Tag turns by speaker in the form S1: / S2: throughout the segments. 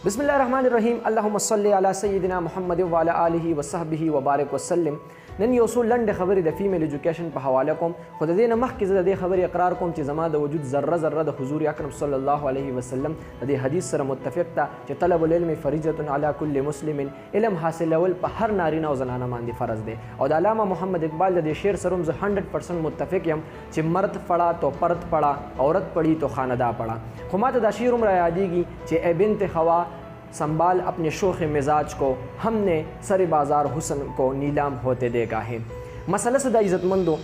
S1: بسم الله الرحمن الرحیم. اللهم صل علی سیدنا محمد وعلى آله وصحبه وبارک وسلم. نن یو څو لنډې خبرې د فیمیل ایجوکیشن په حواله کوم، خو د دې نه مخکې زه د دې خبرې اقرار کوم چې زما د وجود ذره ذره د حضور اکرم صلی الله علیه وسلم د دې حدیث سره متفق ده چې طلب العلم فریضة علی کل مسلم. علم حاصلول په هر نارینه او زنانه باندې فرض دی. او د علامه محمد اقبال د دې شعر سره زه 100% متفق یم چې مرد پڑھا تو پرد پڑھا، عورت پڑھی تو خاندہ پڑھا. خو ماته دا شعر هم را یادېږي چې ای بنت خوا संभाल अपने शोख मिजाज को, हमने सर बाजार हुसन को नीलाम होते देखा है. مسله څه د عزتمندو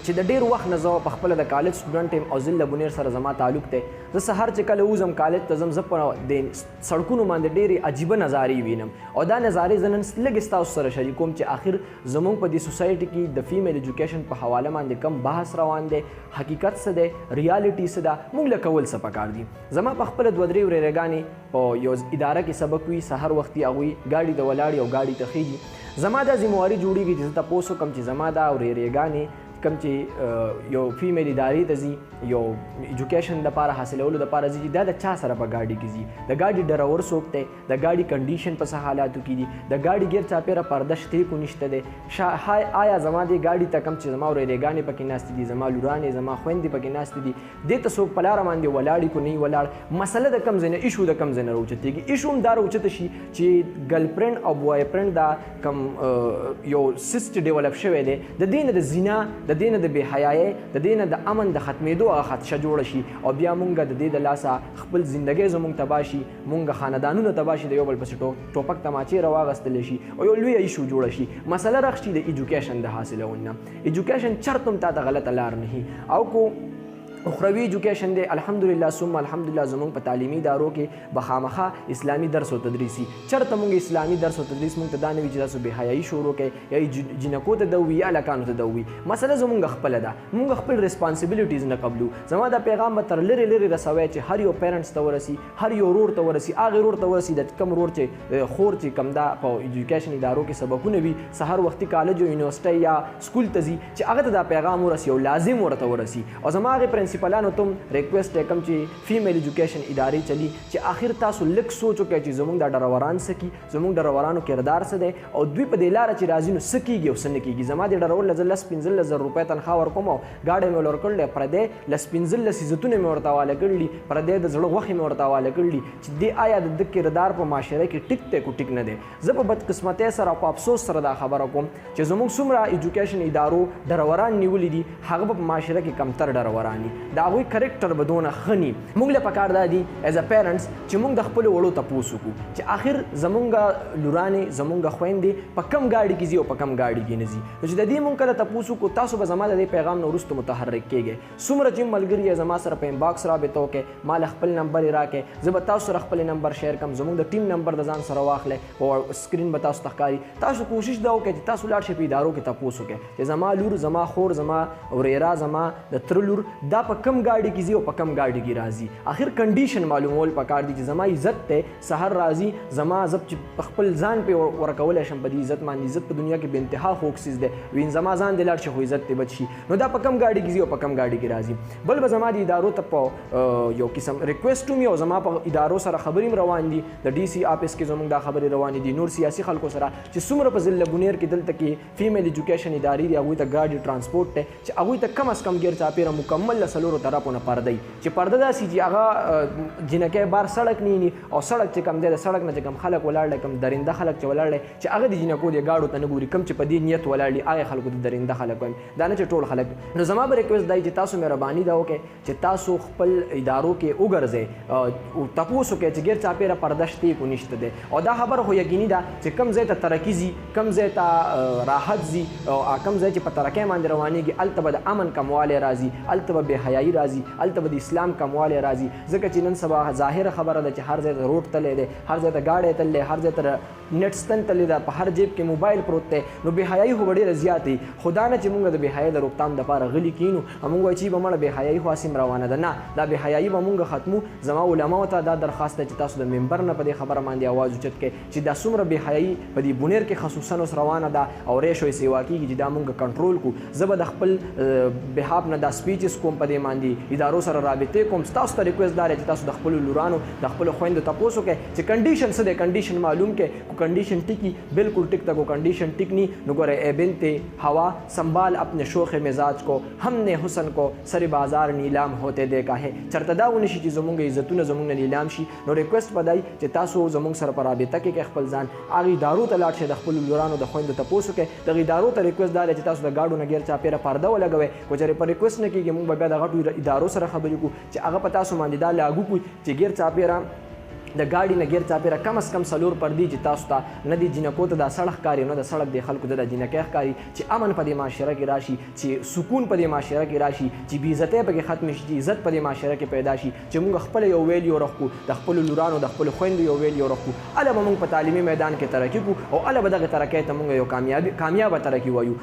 S1: چې د ډېر وخت نه زه په خپله د کالج سټوډنټ یم او ضلع بونیر سره زما تعلق دی. زه سهار چې کله وځم کالج ته ځم، زه په د سړکونو باندې ډېرې عجیبه نظارې وینم او دا نظارې زه نن لږ ستاسو سره شریکوم چې آخر زموږ په دې سوسایټي کې د فیمیل ایجوکیشن په حواله باندې کم بحث روان دی، حقیقت څه دی، ریالټي څه ده، موږ له کول څه پکار دي. زما په خپله 2-3 ورېرېګانې په یو اداره کې سبق وي، سهار وختي هغوی ګاډي ته ولاړي او ګاډي ته خیږي. زما دا ذمواري جوړېږي چې زه تپوس وکړم چې زما دا ورېرېګانې کم چې یو فیمیل ادارې ته ځي، یو ایجوکیشن دپاره حاصلولو دپاره ځي، دا د چا سره په ګاډي کې ځي، د ګاډي ډرور څوک دی، د ګاډي کنډیشن په څه حالاتو کې دي، د ګاډي ګیر چاپېره پرده شته کو نشته دی، آیا زما دې ګاډي ته کم چې زما ورېرېګانې پکې ناستې دي، زما لورانې، زما خویندې پکې ناستې دي، دې ته څوک په لاره باندې ولاړي کو نه ولاړ. مسله د کم ځای نه، ایشو د کم ځای نه راوچتېږي. ایشو هم دا راوچته شي چې ګرل فرینډ او بوای فرینډ دا کم یو سیسټ ډیولپ شوی دی، د دې نه د زنا، د دې نه د بې حیایۍ، د دې نه د امن د ختمېدو هغه خدشه جوړه شي او بیا مونږ د دې د لاسه خپل زندګۍ زموږ تباه شي، مونږ خاندانونه تباه شي، د یو بل پسې ټوپک تماچې راواغستلی شي او یو لویه ایشو جوړه شي. مسله رخ شي د ایجوکیشن د حاصلولو نه. ایجوکیشن چرته هم تا ته غلطه لار نه او کو اخروی ایجوکیشن دی. الحمدلله ثم الحمدلله زمونږ په تعلیمي ادارو کې بخامخه اسلامي درس او تدریسي. چرته مونږ اسلامي درس او تدریس مونږ ته دا نه وي چې تاسو بې حیایي شروع کړئ یا جنکو ته ده وي یا هلکانو ته ده وي. مسله زمونږ خپله ده، مونږ خپل ریسپانسبلیټیز نه قبلو. زما دا پیغام به تر لرې لرې رسوی چې هر یو پیرنټس ته ورسي، هر یو ورور ته ورسي، هغې ورور ته ورسي د کم ورور چې خور چې کم دا په ایجوکیشن ادارو کې سبقونه وي، سهار وختي کالج او یونیورسټۍ یا سکول ته ځي، چې هغه ته دا پیغام ورسي او لازم ورته ورسي. او زما هغې پرنسپلانو ته ریکویسټ کوم چې فیمیل ایجوکیشن ادارې چلی چې آخر تاسو لږ سوچ وکړئ چې زموږ دا ډروران څه کي، زموږ ډرورانو کردار څه دی او دوی په دې لاره چې راځي نو څه کېږي او څه نه کېږي. زما د ډرور له زه 15,000 روپۍ تنخوا ورکوم او ګاډی مې ول ورکړلی، پردی 15 عزتونه مې ورته حواله کړلي، پردی د زړه غوښې مې ورته حواله کړلي چې دې آیا د ده کردار په معاشره کې ټیک دی کو ټیک نه دی. زه په بدقسمتۍ سره او په افسوس سره دا خبره کوم چې زموږ څومره ایجوکیشن ادارو ډروران نیولي دي، هغه به په معاشره کې کمتر ډروران دي، د هغوی کرکټر به دونه خني. موږ له پکار دا دي ایز ا پیرنټس چې موږ د خپلو وړو تپوس وکړو چې آخر زمونږ لورانې، زمونږ خویندې په کم ګاډي کې ځي او په کم ګاډي کې نه ځي. نو چې د دې موږ کله تپوس وکړو، تاسو به زما د دې پیغام نه وروسته متحرک کېږئ. څومره چې ملګري یې زما سره په انباکس رابطه وکړئ، ما له خپل نمبر یې راکړئ، زه به تاسو سره خپل نمبر شیر کړم، زموږ د ټیم نمبر د ځان سره واخلئ او سکرین به تاسو ته ښکاري. تاسو کوشش دا وکړئ چې تاسو لاړ شئ په ادارو کې تپوس وکړئ چې زما لور، زما خور، زما ورېره، زما د تره لور دا په کم ګاډي کې ځي او په کم ګاډي کې راځي. آخر کنډیشن معلومول پکار دي چې زما عزت ته سحر راځي، زما زب چې خپل ځان په ورکولی شم په دې عزت باندې. عزت په دنیا کې بې انتها خوږ څیز دی، وین زما ځان دې لاړ شي خو عزت دې بچ شي. نو دا په کم ګاډي کې ځي او په کم ګاډي کې راځي. بل به زما د ادارو ته په یو قسم ریکویسټ هم او زما په ادارو سره خبرې هم روان دي، د ډي سي آفس کې زموږ دا خبرې روانې دي، نور سیاسي خلکو سره چې څومره په ضلع بونیر کې دلته کې فیمیل ایجوکیشن ادارې دي، هغوی ته ګاډي ټرانسپورټ دی چې هغوی ته کم از کم ګیر چاپېره مکمل له څلورو طرفو نه پرده وي چې پرده داسې چې هغه جنکۍ بار سړک نه ویني او سړک چې کم دی د سړک نه چې کم خلک ولاړ دی، کم درنده خلک چې ولاړ دی چې هغه د جنکو د ګاډو ته نه ګوري، کم چې په دې نیت ولاړ دي هغې خلکو د درنده خلک وایم، دا نه چې ټول خلک. نو زما به ریکویسټ دی چې تاسو مهرباني دا وکړئ چې تاسو خپل ادارو کې وګرځئ، تپوس وکړئ چې ګیر چاپېره پرده شته کو نشته دی. او دا خبره خو یقیني ده چې کم ځای ته ترقي ځي، کم ځای ته راحت ځي او کم ځای چې په ترقۍ باندې روانېږي، هلته به د امن کموالی راځي، هلته به بې حیایي راځي، هلته به د اسلام کموالی راځي. ځکه چې نن سبا ظاهره خبره ده چې هر ځای ته روډ تللی دی، هر ځای ته ګاډی تللی، هر ځای ته نیټ ستن تللی ده، په هر جیب کې موبایل پروت دی. نو بې حیایي خو به ډېره زیات وي. خو دا نه چې مونږ د بې حیایۍ د روکتام دپاره غلي کینو او مونږ وایو چې به مړه بې حیایي خو هسې روانه ده. نه، دا بې حیایي به مونږ ختمو. زما علماو ته دا درخواست ده چې تاسو د ممبر نه په دې خبره باندې اواز اوچت کړئ چې دا څومره بې حیایي په دې بونیر کې خصوصا اوس روانه ده او ریشو یې سیوا کېږي چې دا مونږ کنټرول کړو. زه به د خپل بهاپ نه دا سپیچز کوم په دې پدې باندې ادارو سره رابطې کوم تاسو ته ریکویسټ دار چې تاسو د خپل لورانو د خپل خويندو تاسو کې چې کنډیشن څه دی کنډیشن معلوم کې کو کنډیشن ټیکی بالکل ټیک تا کو کنډیشن ټیک نی نو ګوره اے بنت हवा संभाल अपने शोख मिजाज को हमने हुसन को सर बाजार नीलाम होते देखा है चरतदा ونشي چې زمونږ عزتونه زمونږ نیلام شي نو ریکویسټ پدای چې تاسو زمونږ سره پر رابطه کې خپل ځان اغه ادارو ته لاړ شئ د خپل لورانو د خويندو تاسو کې د ادارو ته ریکویسټ دار چې تاسو د گاډو نه غیر چا پیره پرده ولګوي کو چې پر ریکویسټ نه کیږي موږ بیا د غټو ادارو سره خبرې کو چې هغه په تاسو باندې دا لاګو کو چې غیر چا پیره د ګاډي نه غیر چا پیره کم از کم سلور پر دی چې تاسو ته نه دی جنکو ته د سړک کاری نه د سړک د خلکو د جنکه کاری چې امن په دې معاشره کې راشي چې سکون په دې معاشره کې راشي چې بی عزته به ختم شي عزت په دې معاشره کې پیدا شي چې موږ خپل یو ویل یو رخو د خپل لورانو د خپل خويندو یو ویل یو رخو اله موږ په تعلیمي میدان کې ترقی کو او اله به دغه ترقی ته موږ یو کامیاب ترقی وایو